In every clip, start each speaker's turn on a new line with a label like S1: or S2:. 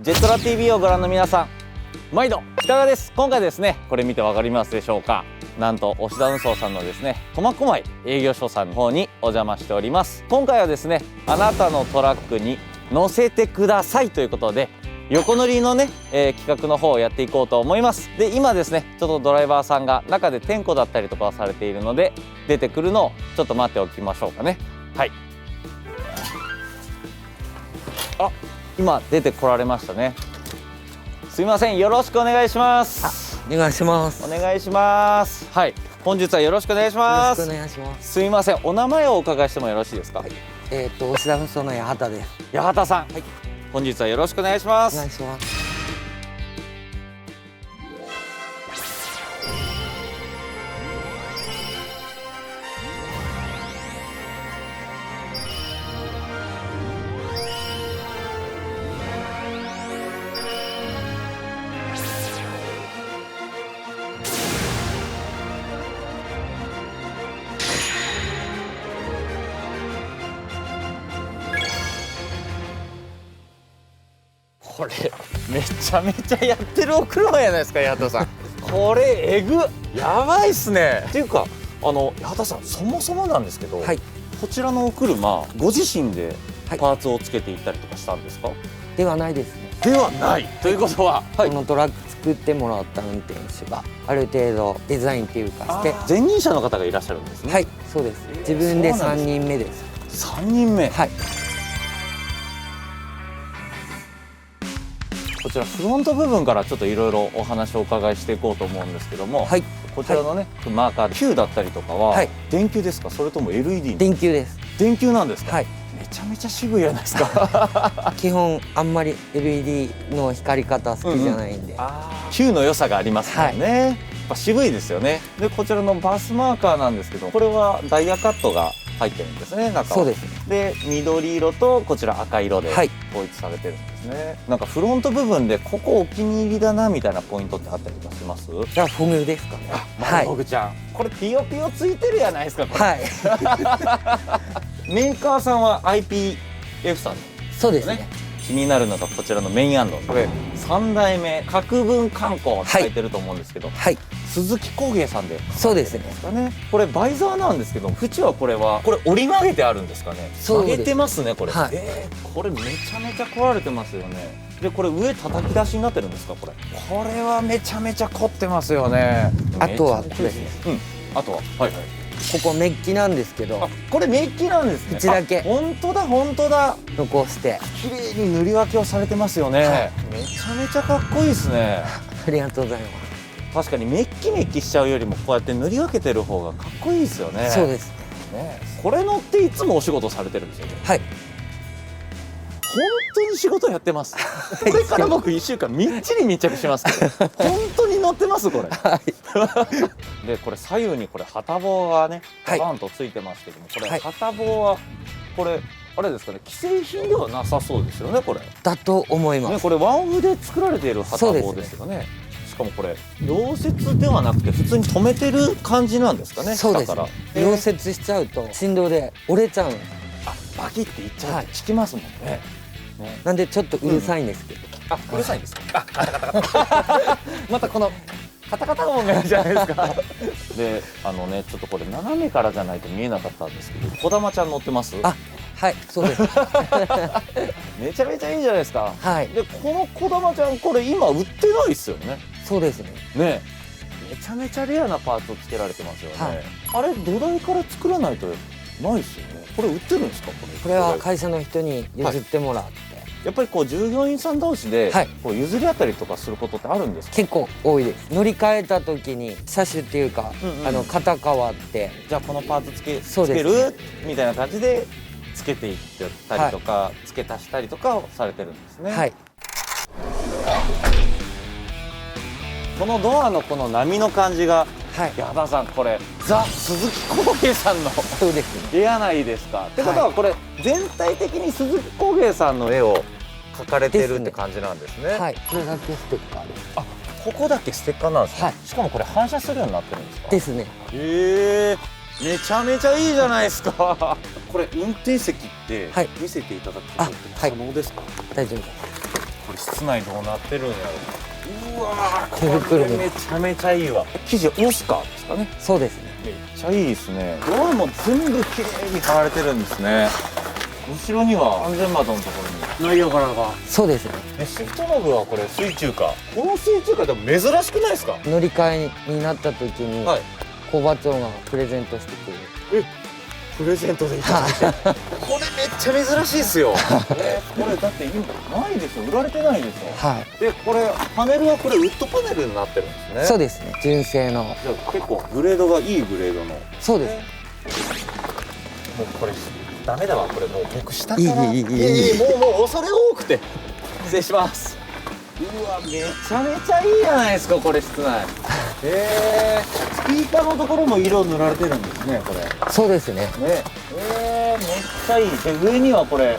S1: ジェットラ TV をご覧の皆さん、毎度北川です。今回ですね、これ見てわかりますでしょうか。なんと押田運送さんのですね、苫小牧営業所さんの方にお邪魔しております。今回はですね、あなたのトラックに乗せてくださいということで、横乗りのね、企画の方をやっていこうと思います。で、今ですね、ちょっとドライバーさんが中で点呼だったりとかされているので、出てくるのをちょっと待っておきましょうかね。はい。あ、今出てこられましたね。すいません、よろしくお願いします。
S2: お願いします。
S1: お願いします。はい、本日はよろしくお願いします。
S2: よろしくお願いします。
S1: すいません、お名前をお伺いしてもよろしいですか。はい、
S2: 押田運送の八幡です。
S1: 八幡さん、はい、本日はよろしくお願いします。
S2: お願いします。
S1: これめちゃめちゃやってるお車やないですか、八幡さん。これえぐ、やばいっすね。っていうか、八幡さん、そもそもなんですけど、はい、こちらのお車ご自身でパーツをつけていったりとかしたんですか。
S2: ではないですね。
S1: ではない、ということは、
S2: このトラック作ってもらった運転手がある程度デザインっていうかして、
S1: 前任者の方がいらっしゃるんですね。
S2: はい、そうです。自分で3人目です。
S1: 3人目。
S2: はい。
S1: こちらフロント部分からちょっといろいろお話をお伺いしていこうと思うんですけども、はい、こちらのね、はい、マーカー Q だったりとかは、はい、電球ですか、それとも LED？
S2: 電球です。
S1: 電球なんですか。はい、めちゃめちゃ渋いじゃないですか。
S2: 基本あんまり LED の光り方好きじゃないんで、
S1: Q の良さがありますからね、はい、やっぱ渋いですよね。で、こちらのバスマーカーなんですけど、これはダイヤカットが入ってるんですね、中は。そうです。で、緑色とこちら赤色で統一されてるんですね。はい、なんかフロント部分でここお気に入りだなみたいなポイントってあったりとかします？
S2: じゃあフォグですかね。
S1: はい、フォグちゃん、これピヨピヨついてるやないですか、これ。はい。メーカーさんは IPF さん、ね、
S2: そうですね。
S1: 気になるのがこちらのメインアンド、これ3代目角分観光って書いてると思うんですけど、はい、鈴木工芸さんで、
S2: そうですね。
S1: これバイザーなんですけど、縁はこれ折り曲げてあるんですかね。曲げてますね、これ。はい、これめちゃめちゃ凝られてますよね。で、これ上叩き出しになってるんですか、これ。これはめちゃめちゃ凝ってますよね。
S2: あとはこれですね。
S1: あとは、はいはい。
S2: ここメッキなんですけど、
S1: これメッキなんですね。
S2: 口だけ。
S1: 本当だ本当だ。
S2: 残して
S1: 綺麗に塗り分けをされてますよね。はい、めちゃめちゃかっこいいですね。
S2: ありがとうございます。
S1: 確かにメッキメッキしちゃうよりもこうやって塗り分けてる方がかっこいいですよね。
S2: そうです
S1: ね。これ乗っていつもお仕事されてるんですよね。はい。本当に仕事やってます。これから僕1週間みっちり密着しますけど、本当に乗ってますこれ。はい、で、これ左右にこれ旗棒がね、バーンとついてますけども、これ旗棒はこれあれですかね、既製品ではなさそうですよね、これ。
S2: だと思います。
S1: ね、これワンオフで作られている旗棒ですよね。しかもこれ溶接ではなくて普通に止めてる感じなんですかね。
S2: そうですね。溶接しちゃうと振動で折れちゃうんです。
S1: あ、バキっていっちゃうと効きますもんね。
S2: なんでちょっとうるさいんですけど。
S1: あ、うるさいんですか。あ、カタカタカタ。またこのカタカタ音がじゃないですか。で、ね、ちょっとこれ斜めからじゃないと見えなかったんですけど、こだまちゃん乗ってます？
S2: あ、はい、そうです。
S1: めちゃめちゃいいじゃないですか。
S2: はい。
S1: で、このこだまちゃん、これ今売ってないっすよね。
S2: そうですね。
S1: ね、めちゃめちゃレアなパーツをつけられてますよね。はい、あれ土台から作らないとないですよね。これ売ってるんですか、
S2: これは会社の人に譲ってもらって、
S1: やっぱりこう従業員さん同士でこう譲り合ったりとかすることってあるんですか？
S2: 結構多いです。乗り換えた時に車種っていうか、型変わって、
S1: じゃあこのパーツつけるみたいな感じでつけていったりとか、付け足したりとかをされてるんですね。はい。このドアのこの波の感じが、はい、八幡さん、これザ・鈴木工芸さんの
S2: そうですね。
S1: 絵やないですか。ってことはこれ全体的に鈴木工芸さんの絵を描かれてるって感じなんですね。
S2: はい。これだけステッカーです。
S1: あ、ここだけステッカーなんですか。はい。しかもこれ反射するようになってるんですか。
S2: ですね。
S1: めちゃめちゃいいじゃないですか。これ運転席って見せていただくことって可能ですか？
S2: 大丈夫です。
S1: これ室内どうなってるんやろ。うわー、
S2: 手袋
S1: これめちゃめちゃいいわ。生地オスカーですかね。
S2: そうですね。
S1: めっちゃいいですね。ドアも全部綺麗に貼られてるんですね。後ろには安全窓のところにナイアガラが。
S2: そうですね。
S1: シフトノブはこれ水中華。この水中華でも珍しくないですか？
S2: 乗り換えになった時に、
S1: はい。
S2: 工場長がプレゼントしてくれる。
S1: プレゼントでいただいて。これめっちゃ珍しいですよ。これだって今ないですよ。売られてないですよ。
S2: はい。
S1: でこれパネルはこれウッドパネルになってるんですね。
S2: そうですね。純正の。
S1: じゃあ結構グレードがいいグレードの。
S2: そうです。
S1: もうこれダメだわ。これもう僕下から
S2: いい
S1: もう恐れ多くて失礼します。うわめちゃめちゃいいじゃないですかこれ室内。スピーカーのところも色塗られてるんですねこれ。
S2: そうですね。
S1: ね、めっちゃいい。で上にはこれ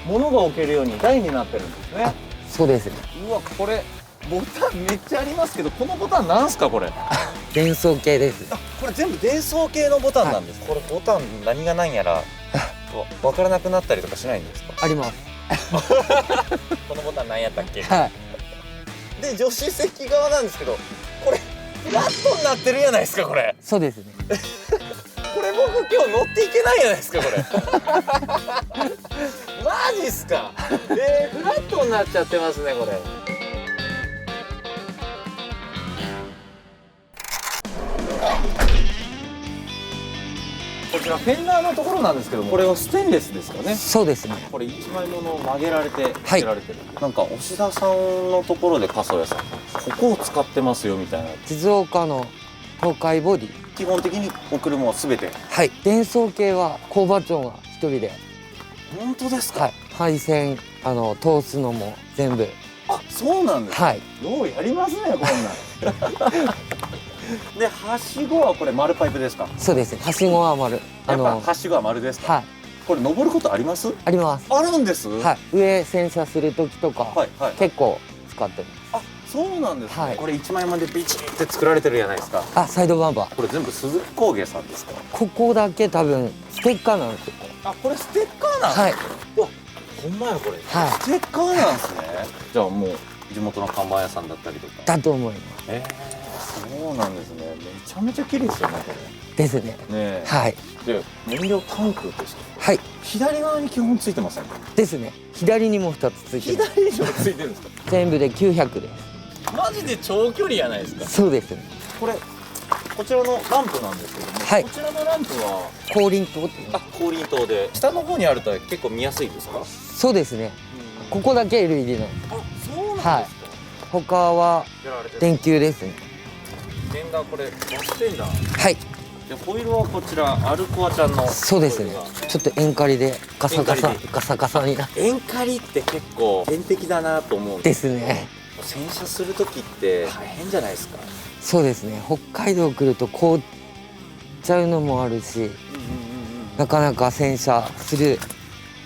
S1: 物が置けるように台になってるんですね。
S2: そうですね。
S1: うわこれボタンめっちゃありますけど、このボタンなんすかこれ？
S2: 伝送系です。
S1: あ、これ全部伝送系のボタンなんです。これボタン何がないんやらわからなくなったりとかしないんですか？
S2: あります。
S1: このボタン何やったっけ？
S2: はい。
S1: で助手席側なんですけど、これフラットになってるじゃないですかこれ。
S2: そうですね。
S1: これ僕今日乗っていけないじゃないですかこれ。マジっすか？フラットになっちゃってますねこれ。こちらフェンダーのところなんですけども、これはステンレスですかね。
S2: そうですね。
S1: これ一枚ものを曲げられて付けられてる、なんか押田さんのところで加藤屋さんここを使ってますよみたいな。
S2: 静岡の東海ボディ。
S1: 基本的にお車は全て。
S2: はい。伝送系は工場長が一人で。
S1: 本当ですか？
S2: はい。配線通すのも全部。
S1: あ、そうなんですか。
S2: はい。
S1: ようやりますねこんなん。ではしごはこれ丸パイプですか？
S2: そうですね。はしごは丸。
S1: やっぱはしごは丸ですか？
S2: はい。
S1: これ登ることあります？
S2: あります。
S1: あるんです。
S2: はい。上洗車する時とか、
S1: はいはい。
S2: 結構使ってます。
S1: あ、そうなんですね。
S2: はい
S1: これ一枚までビチって作られてるじゃないですか。
S2: あ、サイドバンバー。
S1: これ全部鈴木工芸さんですか？
S2: ここだけ多分ステッカーなんですよ。
S1: あ、これステッカーなんです
S2: はい。
S1: うわ、ほんまやこれ。
S2: はい。
S1: ステッカーなんですね。じゃあもう地元の看板屋さんだったりとか。
S2: だと思います。
S1: そうなんですね。めちゃめちゃ綺麗ですよねこ
S2: ですね。
S1: れ。ね
S2: はい。
S1: え。で燃料タンクですか？
S2: はい。
S1: 左側に基本ついてませんか？
S2: ですね。左にも2つついてます。
S1: 左にもついてるんですか？
S2: 全部で900です。
S1: マジで長距離やないですか。
S2: そうですね。
S1: これこちらのランプなんですけども、
S2: はい
S1: こちらのランプは
S2: 後輪灯っていうの。
S1: 後輪灯で下の方にあると結構見やすいですか？
S2: そうですね。ここだけ LED なんです。
S1: あ、そうなんですか。
S2: はい他は
S1: やられてる。
S2: 電球ですね。
S1: フェンダーこれバスフェンダー
S2: はい。
S1: で、ホイールはこちらアルコアちゃんの
S2: そうですね
S1: ホイールが。
S2: ちょっと塩カリでガサガサ
S1: 塩カリで
S2: ガサガサになって
S1: 塩カリって結構天敵だなと思うんで
S2: ですね。
S1: 洗車する時って大変じゃないですか。
S2: そうですね。北海道来ると凍っちゃうのもあるし、なかなか洗車する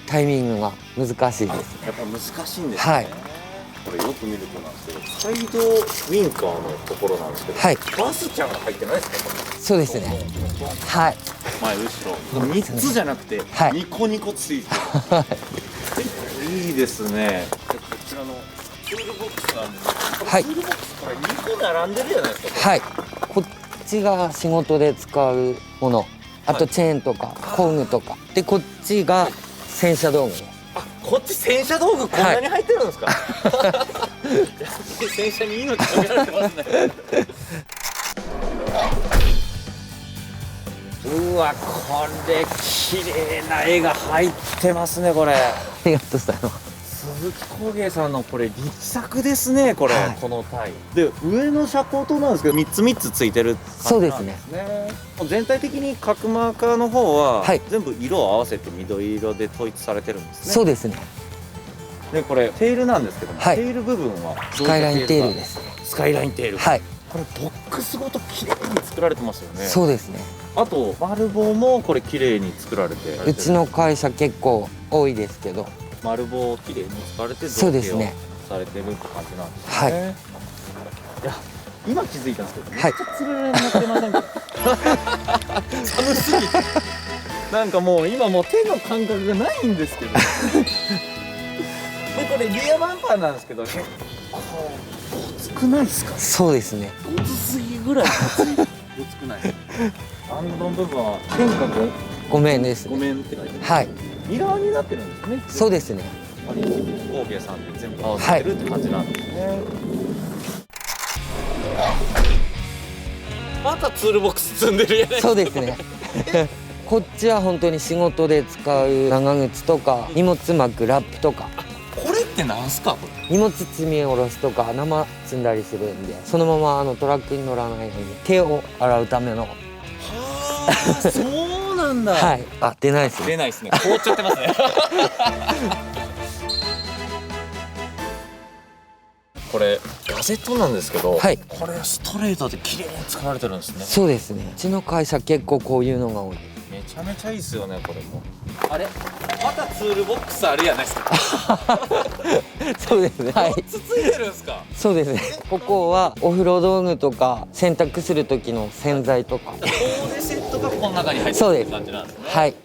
S2: タイミングが難しいです。
S1: やっぱ難しいんですね。
S2: はい
S1: これよく見るとなんですけど、サイドウィンカーのところなんですけど、
S2: はい
S1: バスちゃんが入ってないですか？
S2: そうですね。はい。
S1: 前後ろ3つじゃなくて
S2: はい
S1: ニコニコついてる。いいですね。でこちらのツールボックスなんですけど、
S2: はい
S1: ツールボックスこれ2個並んでるじゃないですか。
S2: はい。こっちが仕事で使うもの、あとチェーンとか工具とか。でこっちが洗車道具です。
S1: あ、こっち洗車道具こんなに入ってるんですか？洗車に命かけられてますね。うわ、これ綺麗な絵が入ってますねこれ。
S2: ありがとうございます。
S1: 鈴木工芸さんのこれ力作ですねこれ、
S2: はい
S1: このタイで上の遮光灯なんですけど3つついてる感じ
S2: そう
S1: なん
S2: ですね。
S1: 全体的に角マーカーの方は、
S2: はい
S1: 全部色を合わせて緑色で統一されてるんですね。
S2: そうですね。
S1: でこれテールなんですけども、
S2: はい
S1: テール部分は
S2: スカイラインテールです。
S1: スカイラインテール、
S2: はい。
S1: これボックスごと綺麗に作られてますよね。
S2: そうですね。
S1: あと丸棒もこれ綺麗に作られて、
S2: うちの会社結構多いですけど、
S1: 丸棒を綺麗に使われて
S2: そうですね
S1: 造形をされてるって感じなんですね。
S2: はい
S1: いや今気づいたんですけど、めっち
S2: はい
S1: ゃつるれになってませんか？寒すぎてなんかもう今もう手の感覚がないんですけど。でこれリアバンパーなんですけど、結構ごつくないですか？
S2: そうですね。
S1: ごつすぎぐらいごつくないですか？ハンドの部分は天下
S2: ごめんです
S1: ご
S2: ね。
S1: めんって書いてます。
S2: はい、
S1: ミラーになってるんですね。
S2: そうですね。
S1: 工芸さんで全部合わせてるって感じなんですね。またツールボックス積んでるやないですか。
S2: そうですね。こっちは本当に仕事で使う長靴とか荷物巻くラップとか
S1: これってなんすかこれ？
S2: 荷物積み下ろしとか生積んだりするんで、そのままトラックに乗らないように手を洗うための。
S1: はあ、そうなんだ。
S2: はい。あ、出ないですね。
S1: 出ないですね。凍っちゃってますね。これガゼットなんですけど、
S2: はい。
S1: これストレートで綺麗に作られてるんですね。
S2: そうですね。うちの会社結構こういうのが多い。
S1: めちゃめちゃいいですよねこれも。あれまたツールボックスあるやないですか。
S2: そうですね。はい。
S1: つついてるんですか。
S2: そうですね。ここはお風呂道具とか洗濯する時の洗剤とか。
S1: コーデセットがこの中に入って
S2: そうです
S1: るって感じなんですね。
S2: はい。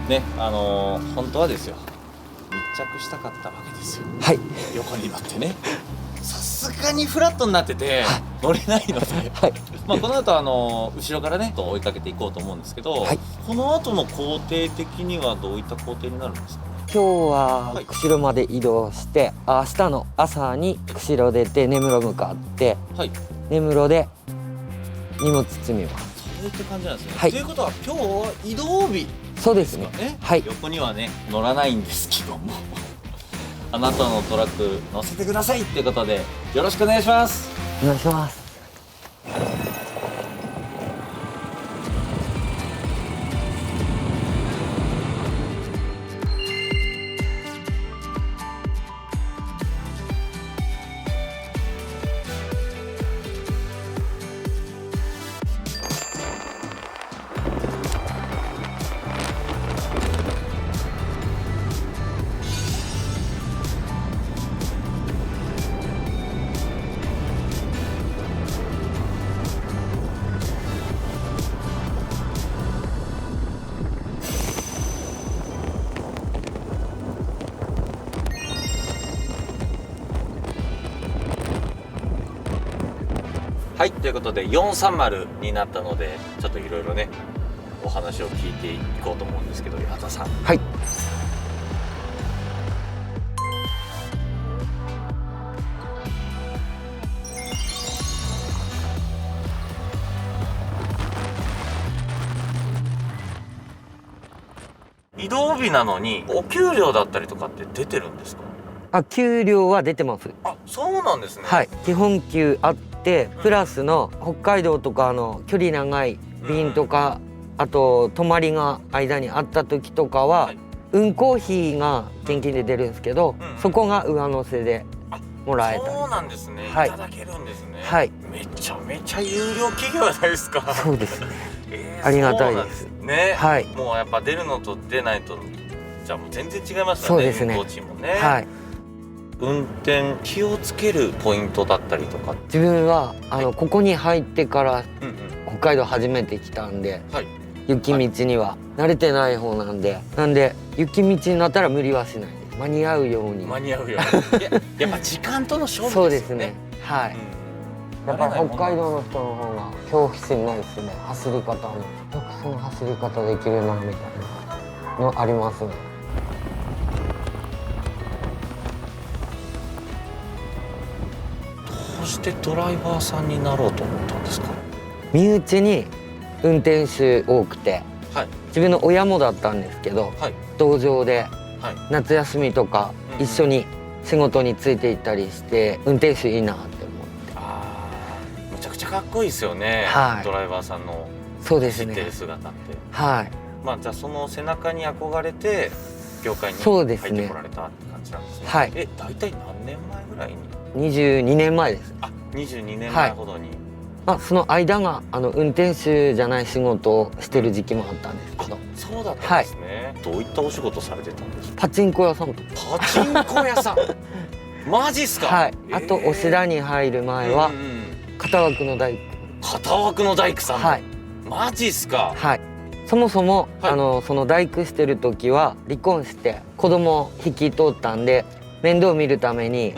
S1: ね、本当はですよ、密着したかったわけですよ。
S2: はい。
S1: 横に乗ってね。さすがにフラットになってて乗れないので、
S2: はい。
S1: まあこの後後ろからね追いかけていこうと思うんですけど、
S2: はい
S1: この後の工程的にはどういった工程になるんですかね。
S2: 今日は釧路まで移動して、明日の朝に釧路出て根室向かって
S1: はい、
S2: 根室で荷物積みます。
S1: そういった感じなんですね。
S2: はい
S1: ということは今日は移動日
S2: そうでね
S1: ですすか。ね。
S2: はい。
S1: 横にはね乗らないんですけども、あなたのトラック乗せてくださいってことでよろしくお願いします。
S2: お願いします。
S1: はい、ということで430になったのでちょっといろいろねお話を聞いていこうと思うんですけど、八幡さん、
S2: はい。
S1: 移動日なのにお給料だったりとかって出てるんですか？
S2: あ、給料は出てます。
S1: あ、そうなんですね。
S2: はい。基本給あってプラスの北海道とか距離長い便とか、あと泊まりが間にあった時とかは、
S1: はい
S2: 運行費が現金で出るんですけど、
S1: うんうん
S2: そこが上乗せでもらえたり。
S1: そうなんですね。
S2: はい
S1: いただけるんですね。
S2: はい。
S1: めちゃめちゃ有料企業じゃないですか。
S2: そうですね。ありがたいです
S1: そうなんね。
S2: はい。
S1: もうやっぱ出るのと出ないとじゃあもう全然違いますからね。
S2: そうですね
S1: 運行値もね。
S2: はい。
S1: 運転気をつけるポイントだったりとか。
S2: 自分は
S1: はい
S2: ここに入ってから
S1: うんうん。
S2: 北海道初めて来たんで、
S1: はい。
S2: 雪道には慣れてない方なんで、雪道になったら無理はしないです。間に合うように。
S1: 間に合うように。やっぱ時間との勝負
S2: そう
S1: でよね。
S2: ですすね。はい。
S1: うん。
S2: やっぱり北海道の人の方が恐怖心ないですね。走り方に。よくその走り方できるなみたいなのありますね。
S1: トうしてドライバーさんになろうと思ったんですか？
S2: 身内に運転手多くて、
S1: はい
S2: 自分の親もだったんですけど、
S1: はい
S2: 同乗で
S1: はい。
S2: 夏休みとか一緒に仕事について行ったりして運転手いいなって思って。
S1: ああ、むちゃくちゃかっこいいですよね。
S2: はい
S1: ドライバーさんの
S2: そうです
S1: 知ってる
S2: ね。
S1: 姿って。
S2: はい
S1: まあじゃあその背中に憧れて業界に
S2: そう
S1: 入って
S2: ですね
S1: こられたって感じなんですね。
S2: はい
S1: 大体何年前ぐらいに？
S2: 22年前です。
S1: あ、22年前ほどに。
S2: その間が運転手じゃない仕事をしてる時期もあったんですけど、
S1: そうだったんですね。どういったお仕事されてたんですか？
S2: パチンコ屋さんとか。
S1: パチンコ屋さん。マジっすか？
S2: はい、あと押田に入る前は片枠の大工。
S1: 片枠の大工さん。
S2: はい
S1: マジっすか？
S2: はいそもそも、
S1: はい
S2: その大工してる時は離婚して子供を引き取ったんで面倒見るために、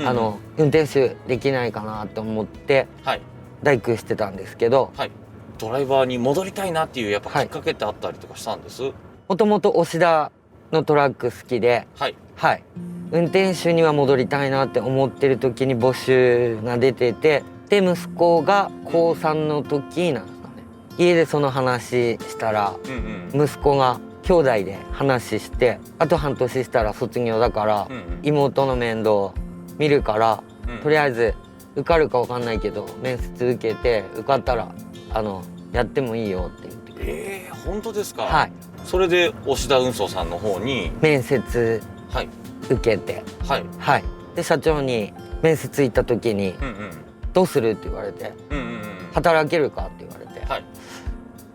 S2: 運転手できないかなと思って
S1: はい
S2: 大工してたんですけど、
S1: はい。ドライバーに戻りたいなっていうやっぱきっかけってあったりとかしたんです？
S2: もともと押田のトラック好きで、
S1: はい
S2: はい運転手には戻りたいなって思ってる時に募集が出てて、で息子が高3の時なんですかね、家でその話したら息子が兄弟で話して、あと半年したら卒業だから妹の面倒見るから、とりあえず受かるかわかんないけど面接受けて受かったらやってもいいよって言ってくれて。
S1: 本当ですか？
S2: はい
S1: それで押田運送さんの方に
S2: 面接
S1: はい
S2: 受けて、
S1: はい
S2: はいで社長に面接行った時に「どうする?」って言われて「働けるか?」って言われて、
S1: はい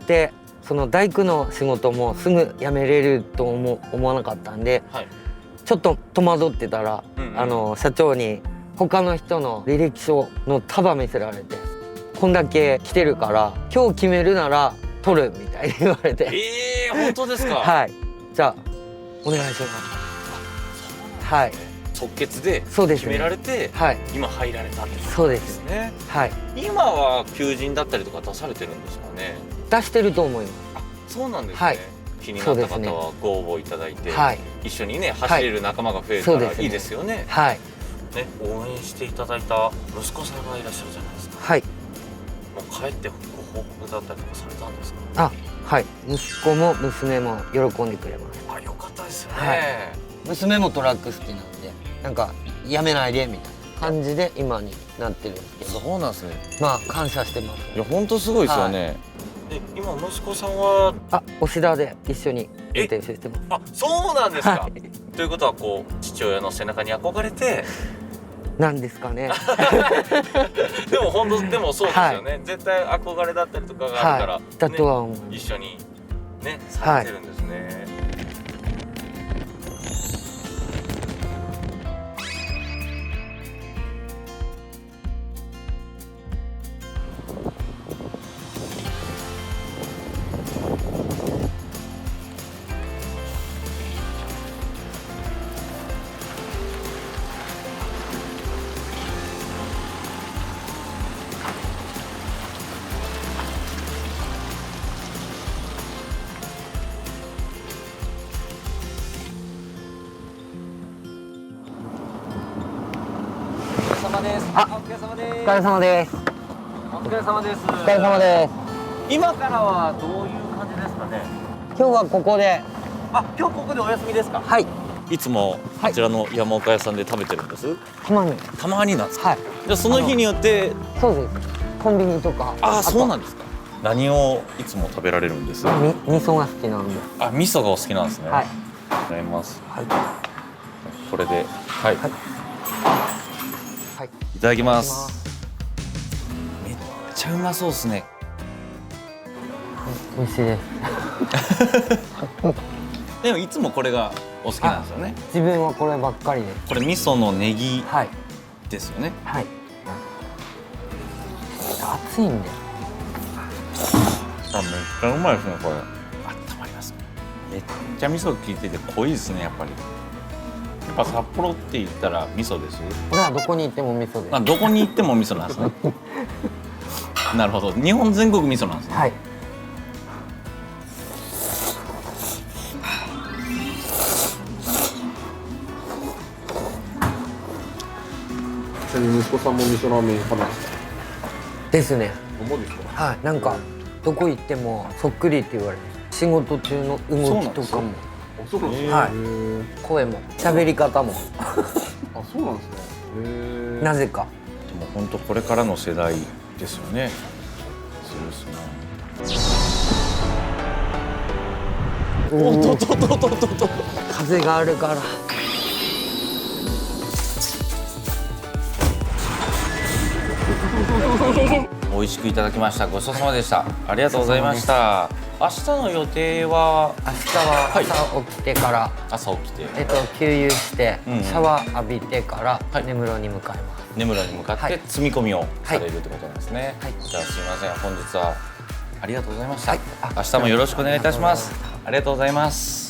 S2: でその大工の仕事もすぐ辞めれると思わなかったんで、
S1: はい
S2: ちょっと戸惑ってたら、社長に他の人の履歴書の束見せられて「こんだけ来てるから今日決めるなら取る」みたいに言われて
S1: 本当ですか？
S2: はいじゃあお願いします。はい
S1: 即決で決
S2: そうですね
S1: められて
S2: はい
S1: 今入られたってこと
S2: そうで
S1: ですすね。
S2: はい
S1: 今は求人だったりとか出されてるんですかね？
S2: 出してると思います。
S1: そうなんですね。
S2: はい
S1: 気になった方
S2: そうですね
S1: はご応募いただいて、
S2: はい
S1: 一緒にね走れる仲間が増えたらいいですよね。
S2: はい
S1: ね、応援していただいた息子さんがいらっしゃるじゃないですか。
S2: はい
S1: もう帰ってご報告だったりとかされたんですか？
S2: あはい息子も娘も喜んでくれます。
S1: あ、よかったですよね。
S2: はい娘もトラック好きなんでなんかやめないでみたいな感じで今になってるんですけど、
S1: そうなんですね。
S2: まあ感謝してます。
S1: いや本当すごいですよね。今息子さんは
S2: 押田で一緒に運転手してます。
S1: そうなんですか。
S2: はい
S1: ということはこう父親の背中に憧れて
S2: なんですかね。
S1: でも本当でもそうですよね、絶対憧れだったりとかがあるから、
S2: はいだとは思う、
S1: 一緒にねされてるんですね。お疲れ様です。お疲れ様です。
S2: お疲れ様です。
S1: お疲れ様です。
S2: お疲れ様です。
S1: 今からはどういう感じですかね。
S2: 今日はここで
S1: 今日ここでお休みですか。
S2: はい
S1: いつもこちらの山岡屋さんで食べてるんです。
S2: たまに
S1: たまになんですか。
S2: はい
S1: じゃあその日によって
S2: そうですコンビニとか
S1: そうなんですか。何をいつも食べられるんです。
S2: 味噌が好きなんで
S1: 味噌がお好きなんですね。
S2: はい
S1: ありがとうございます。
S2: はい
S1: これではい、
S2: はいはい
S1: いただきます。めっちゃうまそうですね。
S2: 美味しいです。
S1: でもいつもこれがお好きなんですよね。
S2: 自分はこればっかりで
S1: これ味噌のネギ
S2: はい
S1: ですよね。
S2: はい熱いんで
S1: めっちゃうまいですねこれ。温まります。めっちゃ味噌効いてて濃いですねやっぱり。やっぱ札幌って言ったら味噌です。
S2: これはどこに行っても味噌です。
S1: どこに行っても味噌なんですね。なるほど。日本全国味噌なんですね。
S2: はい。
S3: ちなみに息息子さんも味噌ラーメン派なんですか？
S2: ですね。
S3: ほんまですか？
S2: はい、なんかどこ行ってもそっくりって言われる。仕事中の動きとかも、
S3: あ、そうなんですか？
S2: はい
S3: へー
S2: 声も喋り方も
S3: あ、そうなんですね。へー
S2: なぜか。
S1: でも本当これからの世代ですよね。そうですね。おっとっとっとっとっとっと。
S2: 風があるから。
S1: 美味しくいただきました。ごちそうさまでした。ありがとうございました。明日の予定は
S2: 明日は
S1: はい
S2: 朝起きてから、
S1: 朝起きて
S2: 給油して、
S1: うん
S2: シャワー浴びてから
S1: はい
S2: 根室に向かいます。
S1: 根室に向かっ
S2: はい
S1: て積み込みをされるってことなんですね。
S2: はい
S1: じゃあすいません。本日はありがとうございました。
S2: はい
S1: 明日もよろしくお願いいたします。ありがとうございます。